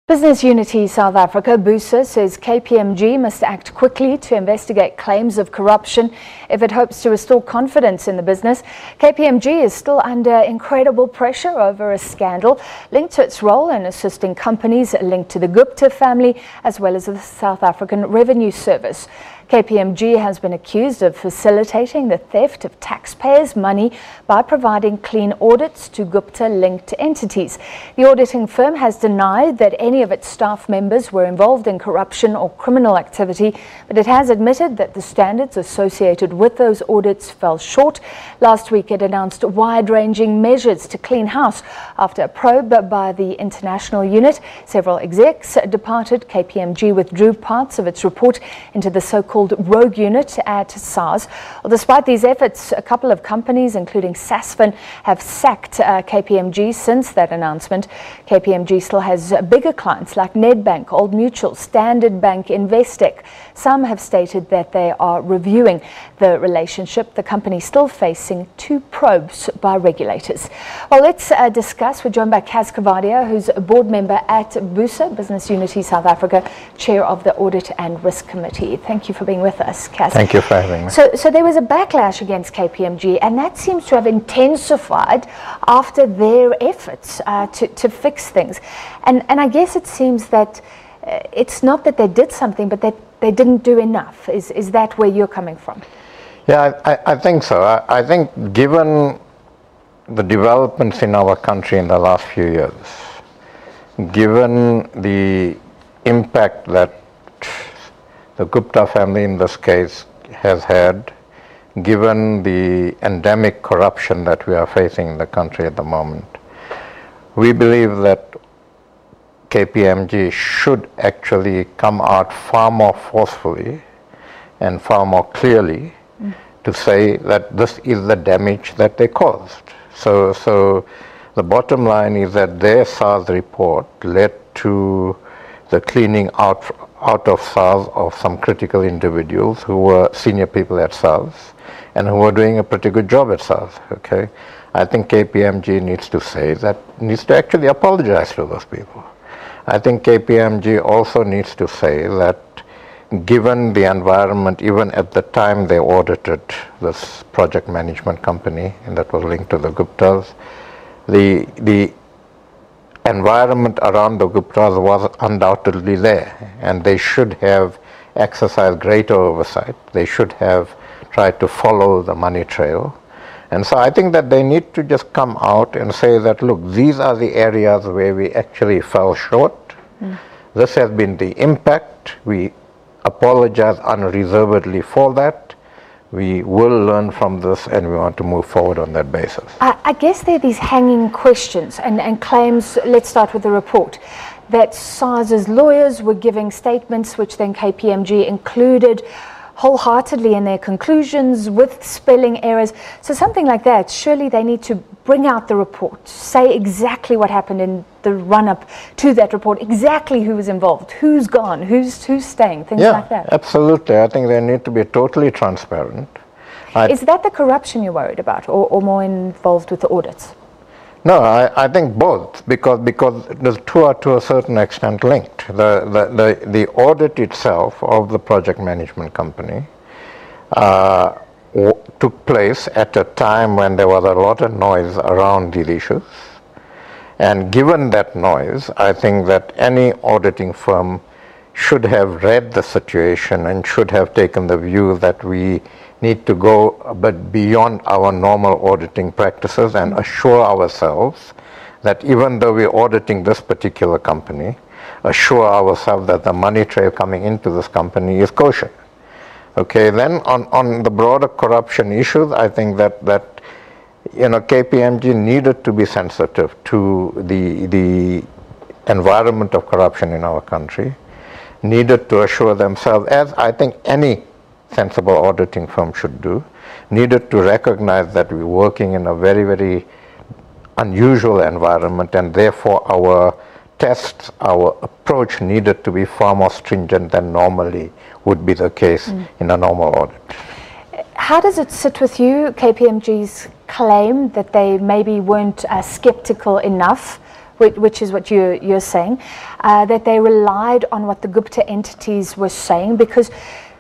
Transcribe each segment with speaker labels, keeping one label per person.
Speaker 1: Business Unity South Africa, BUSA, says KPMG must act quickly to investigate claims of corruption if it hopes to restore confidence in the business. KPMG is still under incredible pressure over a scandal linked to its role in assisting companies linked to the Gupta family as well as the South African Revenue Service. KPMG has been accused of facilitating the theft of taxpayers' money by providing clean audits to Gupta-linked entities. The auditing firm has denied that any of its staff members were involved in corruption or criminal activity, but it has admitted that the standards associated with those audits fell short. Last week, it announced wide-ranging measures to clean house after a probe by the international unit. Several execs departed. KPMG withdrew parts of its report into the so-called rogue unit at SARS. Well, despite these efforts, a couple of companies, including Sasfin, have sacked KPMG since that announcement. KPMG still has bigger clients like Nedbank, Old Mutual, Standard Bank, Investec. Some have stated that they are reviewing the relationship. The company is still facing 2 probes by regulators. Well, let's discuss. We're joined by Kaz Kavadia, who's a board member at BUSA, Business Unity South Africa, chair of the Audit and Risk Committee. Thank you for being with us, Kaz.
Speaker 2: Thank you for having me.
Speaker 1: So there was a backlash against KPMG, and that seems to have intensified after their efforts to fix things. And I guess it seems that it's not that they did something, but that they didn't do enough. Is that where you're coming from?
Speaker 2: Yeah, I think so. I think given the developments in our country in the last few years, given the impact that the Gupta family in this case has had, given the endemic corruption that we are facing in the country at the moment, we believe that KPMG should actually come out far more forcefully and far more clearly to say that this is the damage that they caused. So the bottom line is that their SARS report led to the cleaning out of SARS of some critical individuals who were senior people at SARS and who were doing a pretty good job at SARS. Okay, I think KPMG needs to actually apologize to those people. I think KPMG also needs to say that given the environment, even at the time they audited this project management company and that was linked to the Guptas, the environment around the Guptas was undoubtedly there, and they should have exercised greater oversight. They should have tried to follow the money trail. And so I think that they need to just come out and say that, look, these are the areas where we actually fell short. This has been the impact. We apologize unreservedly for that. We will learn from this, and we want to move forward on that basis.
Speaker 1: I guess there are these hanging questions and claims. Let's start with the report that SARS's lawyers were giving statements which then KPMG included wholeheartedly in their conclusions with spelling errors. So something like that, surely they need to bring out the report, say exactly what happened in the run-up to that report, exactly who was involved, who's gone, who's staying, things like that.
Speaker 2: Yeah, absolutely. I think they need to be totally transparent.
Speaker 1: Is that the corruption you're worried about, or more involved with the audits?
Speaker 2: No, I think both, because the two are to a certain extent linked. The audit itself of the project management company took place at a time when there was a lot of noise around these issues. And given that noise, I think that any auditing firm should have read the situation and should have taken the view that we need to go a bit beyond our normal auditing practices and assure ourselves that even though we're auditing this particular company, assure ourselves that the money trail coming into this company is kosher. Okay, then on the broader corruption issues, I think that KPMG needed to be sensitive to the environment of corruption in our country, needed to assure themselves, as I think any sensible auditing firm should do, needed to recognize that we're working in a very, very unusual environment, and therefore our tests, our approach needed to be far more stringent than normally would be the case in a normal audit.
Speaker 1: How does it sit with you, KPMG's claim that they maybe weren't skeptical enough which is what you're saying, that they relied on what the Gupta entities were saying, because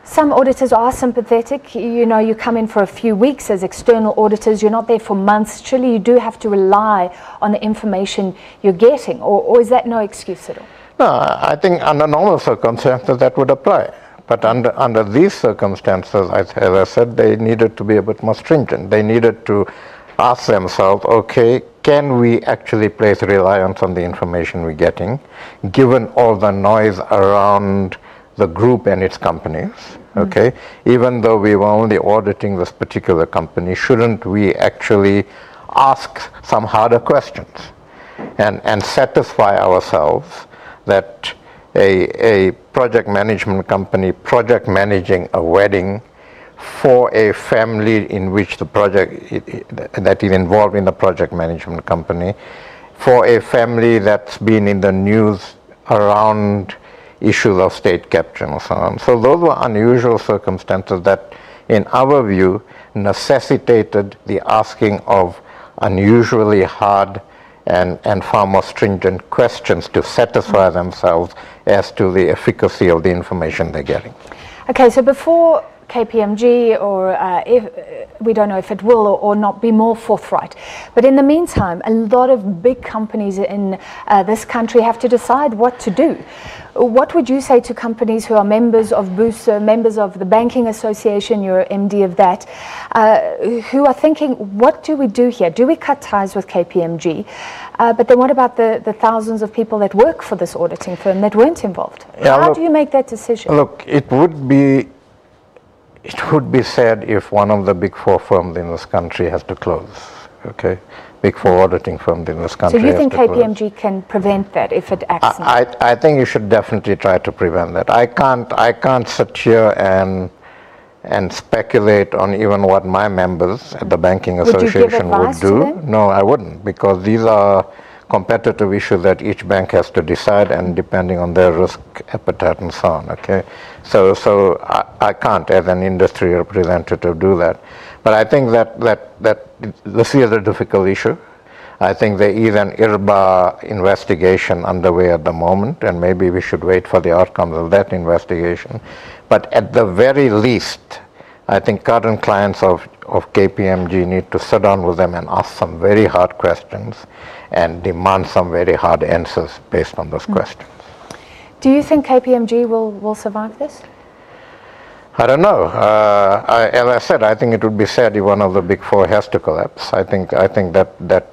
Speaker 1: some auditors are sympathetic. You know, you come in for a few weeks as external auditors, you're not there for months. Surely you do have to rely on the information you're getting, or is that no excuse at all?
Speaker 2: No, I think under normal circumstances that would apply. But under these circumstances, as I said, they needed to be a bit more stringent. They needed to ask themselves, okay, can we actually place reliance on the information we're getting, given all the noise around the group and its companies, okay? Even though we were only auditing this particular company, shouldn't we actually ask some harder questions and satisfy ourselves that a project management company project managing a wedding for a family in which the project that is involved in the project management company, for a family that's been in the news around issues of state capture and so on. So those were unusual circumstances that, in our view, necessitated the asking of unusually hard and far more stringent questions to satisfy themselves as to the efficacy of the information they're getting.
Speaker 1: Okay, so before KPMG, or if we don't know if it will or not be more forthright, but in the meantime, a lot of big companies in this country have to decide what to do. What would you say to companies who are members of BUSA, members of the Banking Association, you're MD of that, who are thinking, what do we do here? Do we cut ties with KPMG? But then what about the thousands of people that work for this auditing firm that weren't involved?
Speaker 2: Yeah,
Speaker 1: How do you make that decision?
Speaker 2: Look, it would be sad if one of the big four firms in this country has to close, okay? Big four auditing firms in this country.
Speaker 1: So you think KPMG can prevent that if it acts?
Speaker 2: I think you should definitely try to prevent that. I can't sit here and speculate on even what my members at the Banking Association would do. No, I wouldn't, because these are competitive issues that each bank has to decide, and depending on their risk appetite and so on, okay? So I can't, as an industry representative, do that. But I think that this is a difficult issue. I think there is an IRBA investigation underway at the moment, and maybe we should wait for the outcomes of that investigation. But at the very least, I think current clients of KPMG need to sit down with them and ask some very hard questions and demand some very hard answers based on those questions.
Speaker 1: Do you think KPMG will survive this?
Speaker 2: I don't know. As I said, I think it would be sad if one of the big four has to collapse. I think that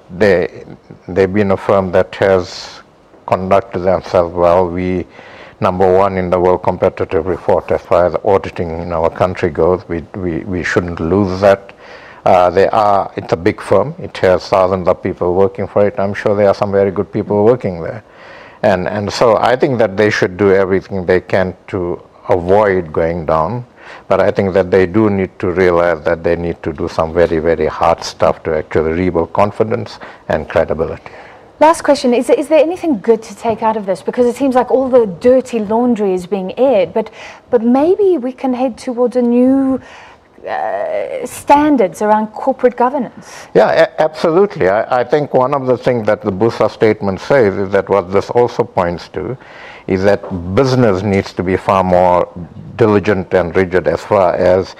Speaker 2: they've been a firm that has conducted themselves well. We number one in the World Competitive Report as far as auditing in our country goes. We shouldn't lose that. It's a big firm. It has thousands of people working for it. I'm sure there are some very good people working there. And so I think that they should do everything they can to avoid going down. But I think that they do need to realize that they need to do some very, very hard stuff to actually rebuild confidence and credibility.
Speaker 1: Last question, is there anything good to take out of this? Because it seems like all the dirty laundry is being aired, but maybe we can head towards a new standards around corporate governance.
Speaker 2: Yeah, absolutely. I think one of the things that the BUSA statement says is that what this also points to is that business needs to be far more diligent and rigid as far as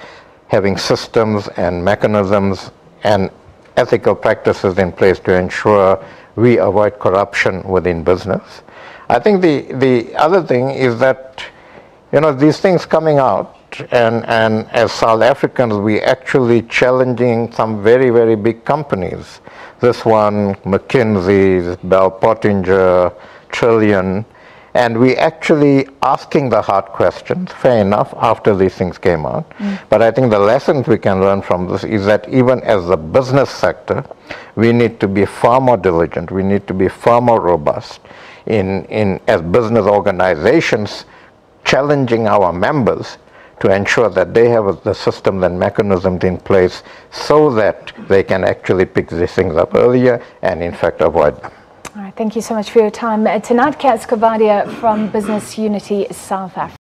Speaker 2: having systems and mechanisms and ethical practices in place to ensure we avoid corruption within business. I think the other thing is that, you know, these things coming out, and as South Africans, we actually challenging some very, very big companies. This one, McKinsey, Bell Pottinger, Trillion, and we actually asking the hard questions, fair enough, after these things came out. But I think the lessons we can learn from this is that even as the business sector, we need to be far more diligent, we need to be far more robust in as business organizations, challenging our members to ensure that they have the systems and mechanisms in place so that they can actually pick these things up earlier and in fact avoid them.
Speaker 1: All right, thank you so much for your time. Tonight, Kaz Kavadia from Business Unity South Africa.